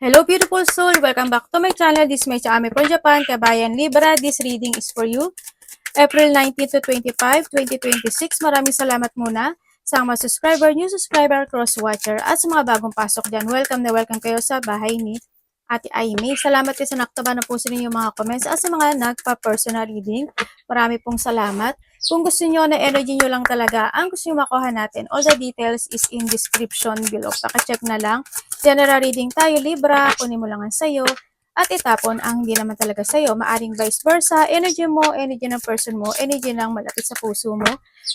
Hello beautiful soul! Welcome back to my channel. This is my Ame from Japan, Kabayan Libra. This reading is for you. April 19 to 25, 2026. Maraming salamat muna sa mga subscriber, new subscriber, cross-watcher, at sa mga bagong pasok dyan. Welcome na welcome kayo sa bahay ni Ate Aimee. Salamat kayo sa naktaba na po sa inyong mga comments at sa mga nagpa-personal reading. Marami pong salamat. Kung gusto nyo na energy nyo lang talaga, ang gusto nyo makuha natin, all the details is in description below. Paka-check na lang. General reading tayo, Libra. Kunin mo lang ang sayo at itapon ang hindi naman talaga sa'yo. Maaring vice versa, energy mo, energy ng person mo, energy ng malapit sa puso mo,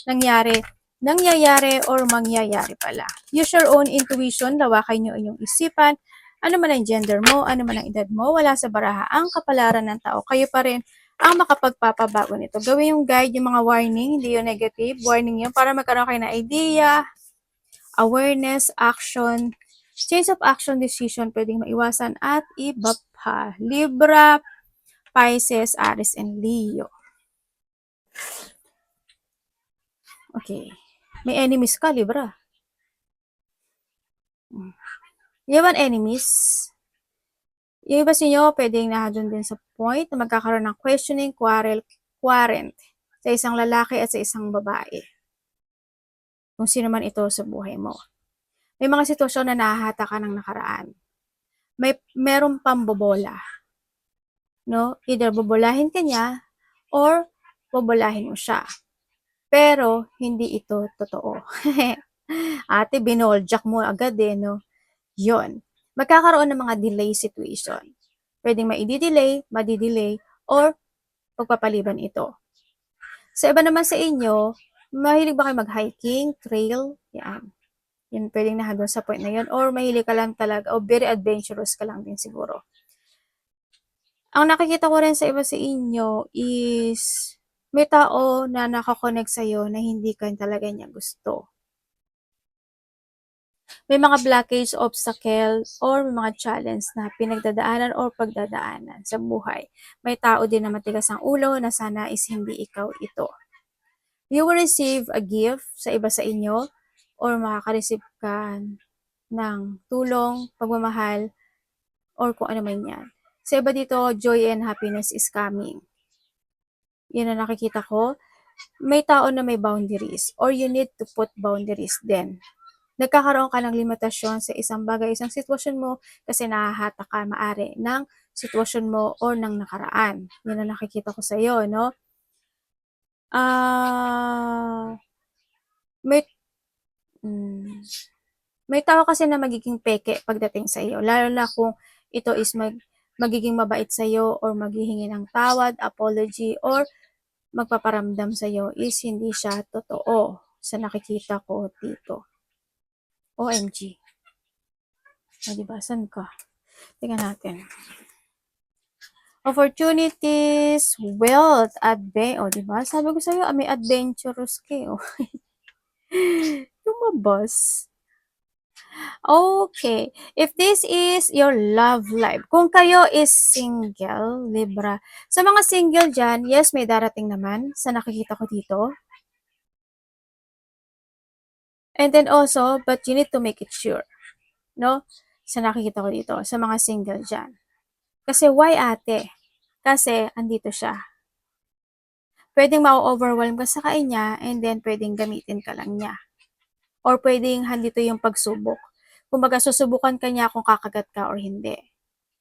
nangyayari or mangyayari pala. Use your own intuition, lawakan nyo inyong isipan, ano man ang gender mo, ano man ang edad mo, wala sa baraha ang kapalaran ng tao. Kayo pa rin ang makapagpapabago nito. Gawin yung guide, yung mga warning, hindi yung negative. Warning yun para magkaroon kayo ng idea, awareness, action, change of action, decision, pwedeng maiwasan at iba pa. Libra, Pisces, Aries, and Leo. Okay. May enemies ka, Libra. You have enemies. Yung iba sa inyo, pwedeng nahadun din sa point na magkakaroon ng questioning, quarrel sa isang lalaki at sa isang babae. Kung sino man ito sa buhay mo. May mga sitwasyon na nahahata ka ng nakaraan. Merong pambobola. No? Either bobolahin ka niya or bobolahin mo siya. Pero, hindi ito totoo. Ate, binoljak mo agad no? Yon. Magkakaroon ng mga delay situation. Pwedeng madi-delay, or pagpapaliban ito. Sa iba naman sa inyo, mahilig ba kayo mag-hiking, trail? Yan. Yun, pwedeng nahagon sa point na yun. Or mahilig ka lang talaga, o very adventurous ka lang din siguro. Ang nakikita ko rin sa iba sa inyo is may tao na nakakonect sa'yo na hindi ka talaga niya gusto. May mga blockage, obstacle, or may mga challenge na pinagdadaanan or pagdadaanan sa buhay. May tao din na matigas ang ulo na sana is hindi ikaw ito. You will receive a gift sa iba sa inyo or makaka-receive ka ng tulong, pagmamahal, or kung ano man yan. Sa iba dito, joy and happiness is coming. Yan ang nakikita ko. May tao na may boundaries or you need to put boundaries din. Nagkakaroon ka ng limitasyon sa isang bagay, isang sitwasyon mo kasi nahahata ka maari ng sitwasyon mo o ng nakaraan. Yan ang nakikita ko sa iyo, no? May tao kasi na magiging peke pagdating sa iyo, lalo na kung ito is magiging mabait sa iyo or maghihingi ng tawad, apology, or magpaparamdam sa iyo is hindi siya totoo sa nakikita ko dito. OMG. O, diba? Saan ka? Tingnan natin. Opportunities, wealth, o, diba? Sabi ko sa'yo, may adventurous kayo. Lumabas. Okay. If this is your love life, kung kayo is single, Libra, sa mga single dyan, yes, may darating naman sa nakikita ko dito. And then also, but you need to make it sure. No? Sa nakikita ko dito, sa mga single dyan. Kasi why ate? Kasi andito siya. Pwedeng ma-overwhelm ka sa kanya and then pwedeng gamitin ka lang niya. Or pwedeng handito yung pagsubok. Kumbaga susubukan ka niya kung kakagat ka or hindi.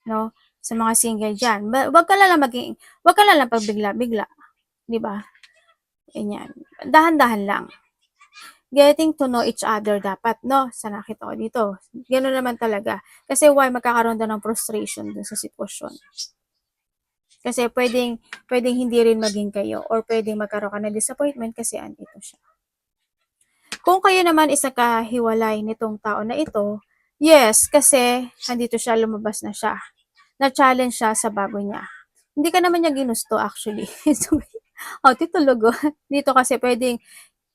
No? Sa mga single dyan. Wag ka lang pagbigla-bigla. Diba? Ganyan. Dahan-dahan lang. Getting to know each other dapat, no? Sa nakita ko dito. Ganoon naman talaga. Kasi why magkakaroon daw ng frustration dun sa sitwasyon. Kasi pwedeng hindi rin maging kayo or pwedeng magkaroon ka ng disappointment kasi andito siya. Kung kayo naman isa kahiwalay nitong tao na ito, yes, kasi andito siya, lumabas na siya. Na-challenge siya sa bago niya. Hindi ka naman niya ginusto actually. Titulog. Dito kasi pwedeng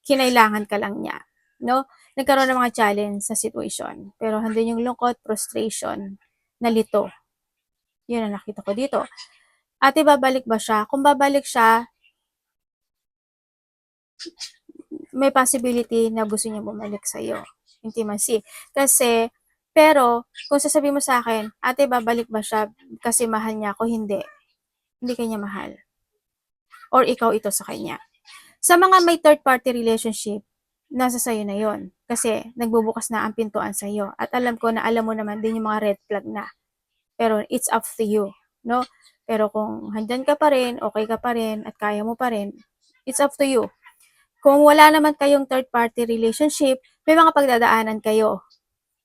kinailangan ka lang niya. No? Nagkaroon ng mga challenge sa situation. Pero handun yung lungkot, frustration, nalito. Yun ang nakita ko dito. Ate, babalik ba siya? Kung babalik siya, may possibility na gusto niya bumalik sa'yo. Intimacy. Kasi, Pero, kung sasabihin mo sa akin, ate, babalik ba siya kasi mahal niya ako? Hindi. Hindi kanya mahal. Or ikaw ito sa kanya. Sa mga may third party relationship, nasa sayo na yon. Kasi, nagbubukas na ang pintuan sa iyo. At alam ko na alam mo naman din yung mga red flag na. Pero, it's up to you. No? Pero kung handyan ka pa rin, okay ka pa rin, at kaya mo pa rin, it's up to you. Kung wala naman kayong third party relationship, may mga pagdadaanan kayo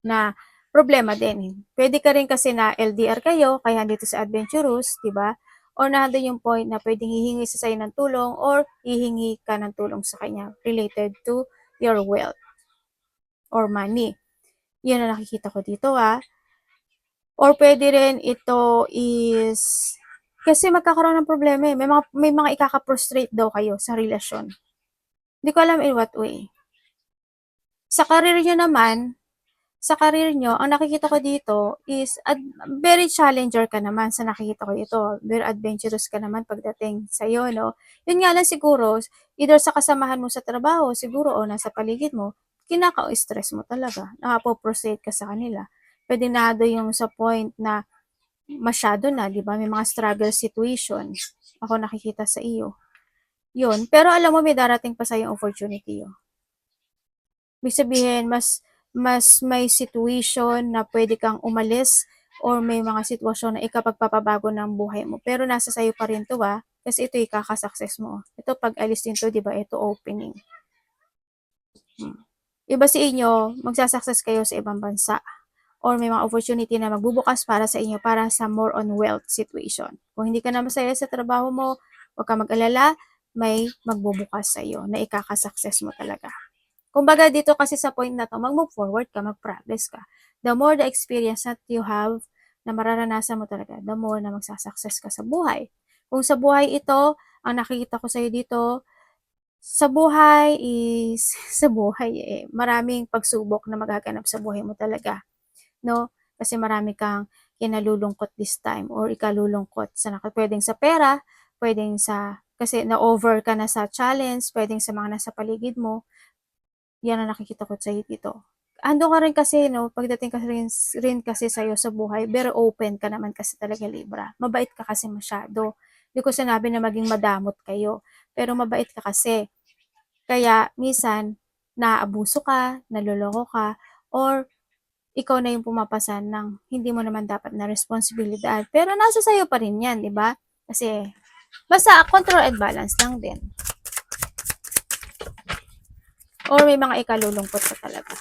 na problema din. Pwede ka rin kasi na LDR kayo, kaya dito sa Adventurous, di ba? Or nandun yung point na pwedeng hihingi sa sa'yo ng tulong or hihingi ka ng tulong sa kanya related to your wealth or money. Yan ang nakikita ko dito Or pwede rin ito is kasi magkakaroon ng problema eh. May mga ikaka-frustrate daw kayo sa relasyon. Hindi ko alam in what way. Sa career nyo naman, sa career nyo, ang nakikita ko dito is very challenger ka naman sa nakikita ko dito. Very adventurous ka naman pagdating sa'yo, no? Yun nga lang siguro, either sa kasamahan mo sa trabaho, siguro, o nasa paligid mo, kinaka-stress mo talaga. Nakapo-prostrate ka sa kanila. Pwede na yung sa point na masyado na, di ba? May mga struggle situation. Ako nakikita sa iyo. Yun. Pero alam mo, may darating pa sa yung opportunity yun. Ibig sabihin, mas may situation na pwede kang umalis or may mga sitwasyon na ikapagpapabago ng buhay mo. Pero nasa sayo pa rin to kasi ito ikakasuccess mo. Ito pag alis din to, di ba? Ito opening. Iba sa inyo, magsasuccess kayo sa ibang bansa or may mga opportunity na magbubukas para sa inyo para sa more on wealth situation. Kung hindi ka na masaya sa trabaho mo, huwag ka mag-alala, may magbubukas sa iyo na ikakasuccess mo talaga. Kumbaga dito kasi sa point na to, mag-move forward ka, mag-progress ka. The more the experience that you have na mararanasan mo talaga, the more na magsasuccess ka sa buhay. Kung sa buhay ito, ang nakikita ko sa'yo dito, sa buhay is, sa buhay maraming pagsubok na magaganap sa buhay mo talaga. No? Kasi marami kang kinalulungkot this time or ikalulungkot sa pwedeng sa pera, pwedeng sa, kasi na-over ka na sa challenge, pwedeng sa mga nasa paligid mo, yan ang nakikita ko sa'yo dito. Ando ka rin kasi, no, pagdating ka rin kasi sa'yo sa buhay, very open ka naman kasi talaga, Libra. Mabait ka kasi masyado. Hindi ko sinabi na maging madamot kayo, pero mabait ka kasi. Kaya, minsan, naaabuso ka, naloloko ka, or ikaw na yung pumapasan ng hindi mo naman dapat na responsibilidad. Pero nasa sa'yo pa rin yan, di ba? Kasi, basta control and balance lang din. Or may mga ikalulungkot ka talaga.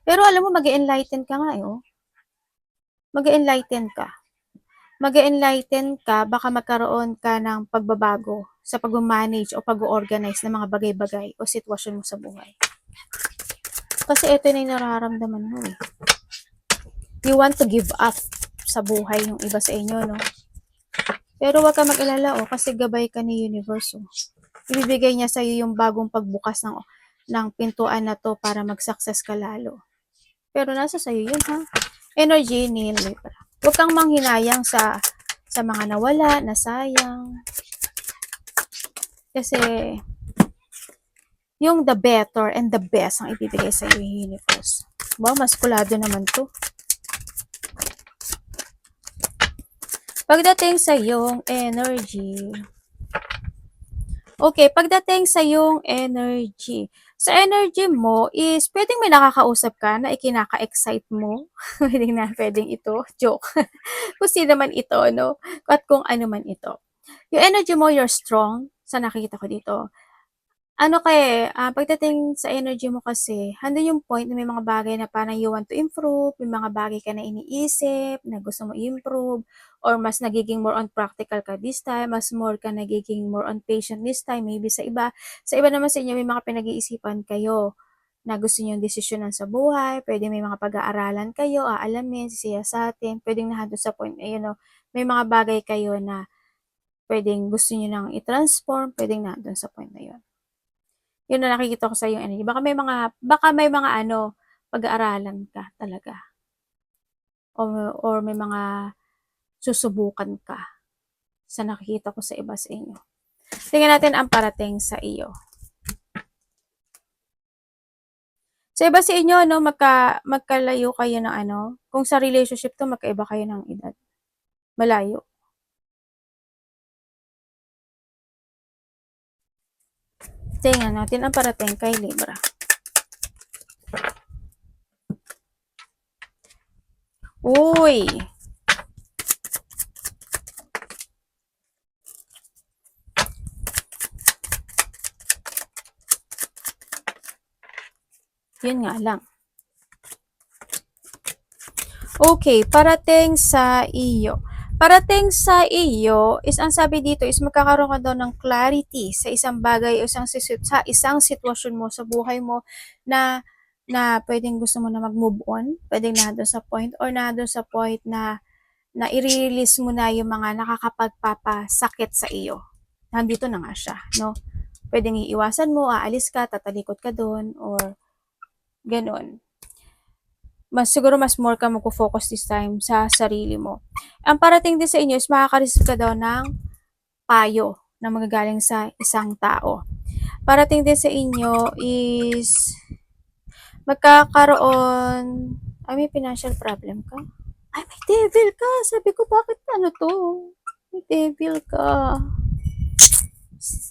Pero alam mo, mag-enlighten ka nga Mag-enlighten ka. Mag-enlighten ka, baka magkaroon ka ng pagbabago sa pag-manage o pag-organize ng mga bagay-bagay o sitwasyon mo sa buhay. Kasi ito na yung nararamdaman mo You want to give up sa buhay yung iba sa inyo, no? Pero wag ka mag-alala, kasi gabay ka ni Universe, Ibibigay niya sa iyo yung bagong pagbukas ng pintuan na to para mag-success ka lalo. Pero nasa sa iyo yun, Energy ni Libra. Huwag kang manghinayang sa mga nawala, nasayang. Kasi yung the better and the best ang ibibigay sa iyo yung Universe. Maskulado naman to. Pagdating sa yung energy, okay, pagdating sa yung energy, sa energy mo is pwedeng may nakakausap ka na ikinaka-excite mo. pwedeng ito, joke. Kung sino man ito, no? At kung ano man ito. Yung energy mo, you're strong, sa nakikita ko dito. Pagdating sa energy mo kasi, handun yung point na may mga bagay na parang you want to improve, may mga bagay ka na iniisip, na gusto mo improve, or mas nagiging more on practical ka this time, mas more ka nagiging more on patient this time, maybe sa iba. Sa iba naman sa inyo, may mga pinag-iisipan kayo na gusto nyo desisyonan sa buhay, pwede may mga pag-aaralan kayo, aalamin, sisiyasatin, pwedeng nahando sa point na may mga bagay kayo na pwedeng gusto nyo nang i-transform, pwedeng nandun sa point na yun. Yun na nakikita ko sa yung energy. Baka may mga pag-aaralan ka talaga. Or may mga susubukan ka sa nakikita ko sa iba sa inyo. Tingnan natin ang parating sa iyo. Sa iba sa inyo 'no, magkalayo kayo ng ano, kung sa relationship 'to magkaiba kayo ng edad, malayo. Tingnan natin ang parating kay Libra. Uy! Yun nga lang. Okay, parating sa iyo. Parating sa iyo is ang sabi dito is magkakaroon ka daw ng clarity sa isang bagay o sa isang sitwasyon mo sa buhay mo na pwedeng gusto mo na mag-move on, pwedeng na doon sa point or na doon sa point na i-release mo na yung mga nakakapagpapasakit sa iyo. Nandito na nga siya, no? Pwedeng iiwasan mo, aalis ka, tatalikod ka doon, or ganun. Siguro mas more ka magpo-focus this time sa sarili mo. Ang parating din sa inyo is makaka-receive ka daw ng payo na magagaling sa isang tao. Parating din sa inyo is magkakaroon, may financial problem ka? Ay, may devil ka! Sabi ko, bakit ano to? May devil ka.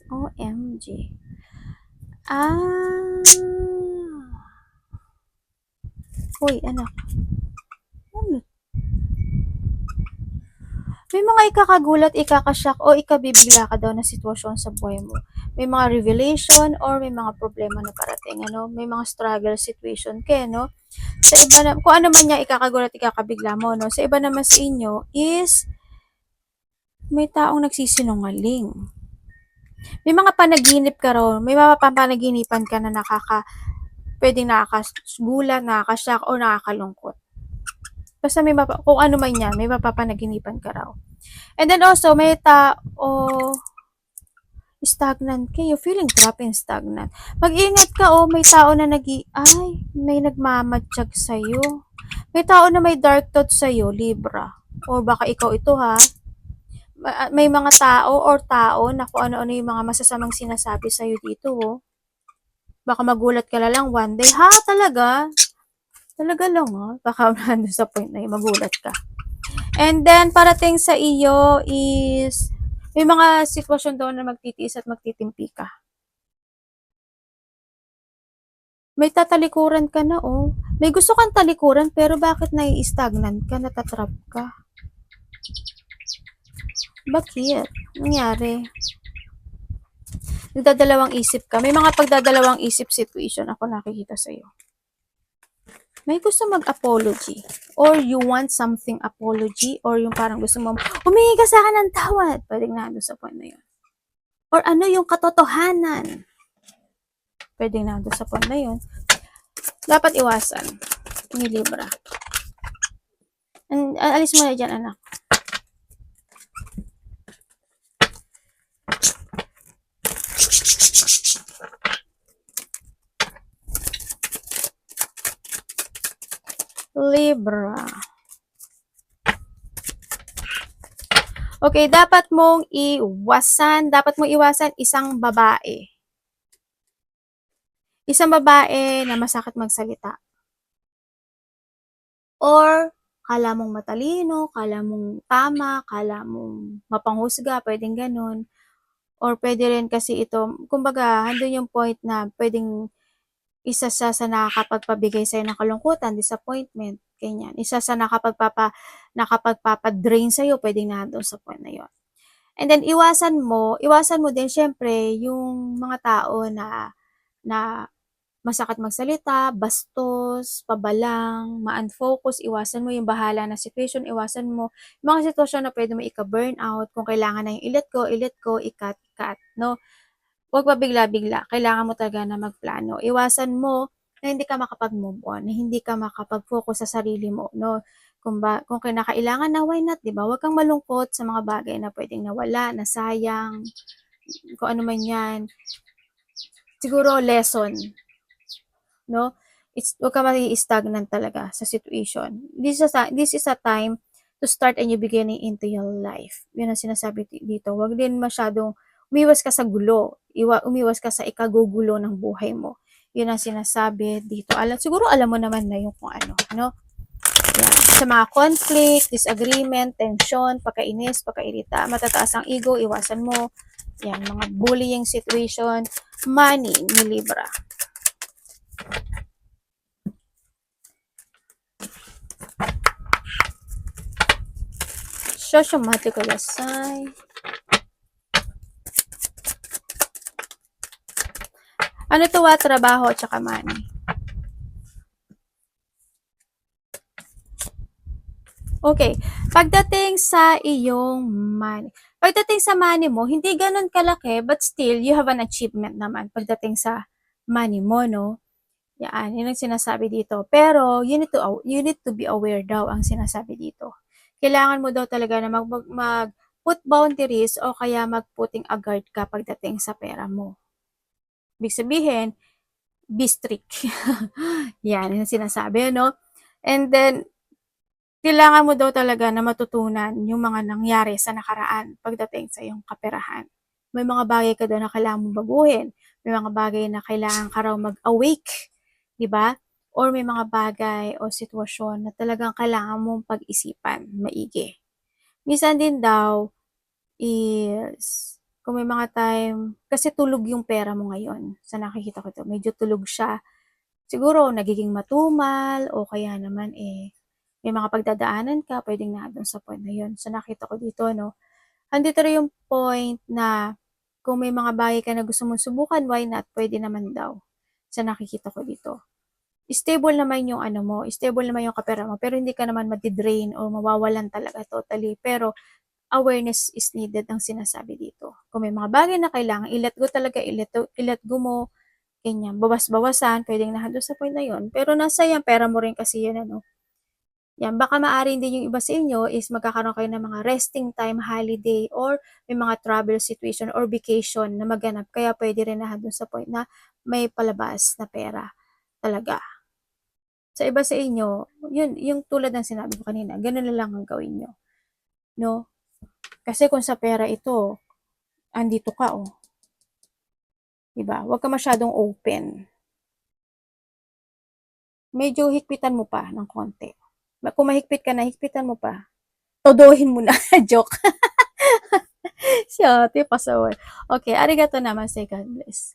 OMG. Uy, anak. Ano? May mga ikakagulat, ikakashock, o ikabibigla ka daw na sitwasyon sa buhay mo. May mga revelation or may mga problema na parating, ano? May mga struggle situation kaya, no? Sa iba na, kung ano man niya ikakagulat, ikakabigla mo, no? Sa iba naman sa inyo is may taong nagsisinungaling. May mga panaginip ka raw, may mga papanaginipan ka na pwedeng nakakagulat, nakakashock, o nakakalungkot. Basta kung ano man yan, may mapapanaginipan ka raw. And then also, may stagnant kayo, feeling trapped and stagnant. Mag-ingat ka, may tao na may nagmamatsyag sa'yo. May tao na may dark thoughts sa'yo, Libra. O baka ikaw ito, ha? May mga tao na kung ano-ano yung mga masasamang sinasabi sa'yo dito, Baka magulat ka lang one day, ha? Talaga? Talaga lang, ha? Baka nandun sa point na magulat ka. And then, parating sa iyo is, may mga sitwasyon daw na magtitiis at magtitimpi ka. May tatalikuran ka na, May gusto kang talikuran, pero bakit nai-stagnant ka, natatrap ka? Bakit? Nangyari? Nagdadalawang isip ka. May mga pagdadalawang isip situation ako nakikita sa'yo. May gusto mag-apology or you want something apology or yung parang gusto mo humingi ka sa akin ng tawad, pwedeng nandun sa point na yun. Or ano yung katotohanan, pwedeng nandun sa point na yun. Dapat iwasan ni Libra. Alis mo na dyan, anak. Libra. Okay, dapat mong iwasan isang babae. Isang babae na masakit magsalita. Or, kala mong matalino, kala mong tama, kala mong mapanghusga, pwedeng ganun. Or pwede rin kasi ito, kumbaga, handun yung point na pwedeng isa sa nakakapagpabigay sa'yo ng kalungkutan, disappointment, ganyan. Isa sa nakapagpapadrain sa'yo, pwedeng nandun sa point na yun. And then, iwasan mo din, syempre, yung mga tao na masakit magsalita, bastos, pabalang, ma-unfocus, iwasan mo yung bahala na situation, iwasan mo yung mga sitwasyon na pwede mo ika-burnout, kung kailangan na yung i-let go, i-cut, no? Huwag pabigla-bigla, kailangan mo talaga na magplano. Iwasan mo na hindi ka makapag-move on, na hindi ka makapag-focus sa sarili mo, no? Kung kinakailangan na, why not, di ba? Huwag kang malungkot sa mga bagay na pwedeng nawala, nasayang, kung ano man yan. Siguro, lesson, no? Huwag ka ma-stagnant talaga sa situation. This is a time to start a new beginning into your life. Yun ang sinasabi dito. Huwag din masyadong umiwas ka sa gulo. Umiwas ka sa ikagugulo ng buhay mo. Yun ang sinasabi dito. Siguro alam mo naman na yung kung ano, no? Yan. Sa mga conflict, disagreement, tension, pagkainis, pagkairita, matataas ang ego, iwasan mo. Yan, mga bullying situation, money, ni Libra. Socio-mathematical assign. Ano to? Trabaho at saka money. Okay. Pagdating sa iyong money. Pagdating sa money mo, hindi ganun kalaki, but still, you have an achievement naman pagdating sa money mo, no? Yan, yun ang sinasabi dito. Pero, you need to be aware daw ang sinasabi dito. Kailangan mo daw talaga na mag-put boundaries o kaya mag-putting a guard ka pagdating sa pera mo. Ibig sabihin, be strict. Yan, yun ang sinasabi, no? And then, kailangan mo daw talaga na matutunan yung mga nangyari sa nakaraan pagdating sa iyong kaperahan. May mga bagay ka daw na kailangan mong baguhin. May mga bagay na kailangan ka raw mag-awake, di ba? Or may mga bagay o sitwasyon na talagang kailangan mong pag-isipan maigi. Minsan din daw is, kung may mga time, kasi tulog yung pera mo ngayon. Sa nakikita ko to, medyo tulog siya. Siguro nagiging matumal o kaya naman may mga pagdadaanan ka, pwedeng na doon sa point na yun. So, nakita ko dito, no? Andito rin yung point na kung may mga bagay ka na gusto mong subukan, why not? Pwede naman daw. So, nakikita ko dito. Stable naman yung ano mo, stable naman yung kapera mo, pero hindi ka naman matidrain o mawawalan talaga totally. Pero, awareness is needed ang sinasabi dito. Kung may mga bagay na kailangan, i-let go talaga, i-let go mo, ganyan, bawas-bawasan, pwedeng na doon sa point na yun. Pero nasa yan, pera mo rin kasi yun, ano. Yan, baka maaari din yung iba sa inyo is magkakaroon kayo ng mga resting time, holiday, or may mga travel situation or vacation na maganap. Kaya pwede rin na doon sa point na may palabas na pera talaga. Sa iba sa inyo, yun, yung tulad ng sinabi ko kanina, ganun na lang ang gawin nyo. No? Kasi kung sa pera ito, andito ka, oh. Diba? Huwag ka masyadong open. Medyo higpitan mo pa ng konti. Kung mahigpit ka na, higpitan mo pa. Todohin mo na. Joke. Siya, ate, pasaway. Okay, arigato naman, say God bless.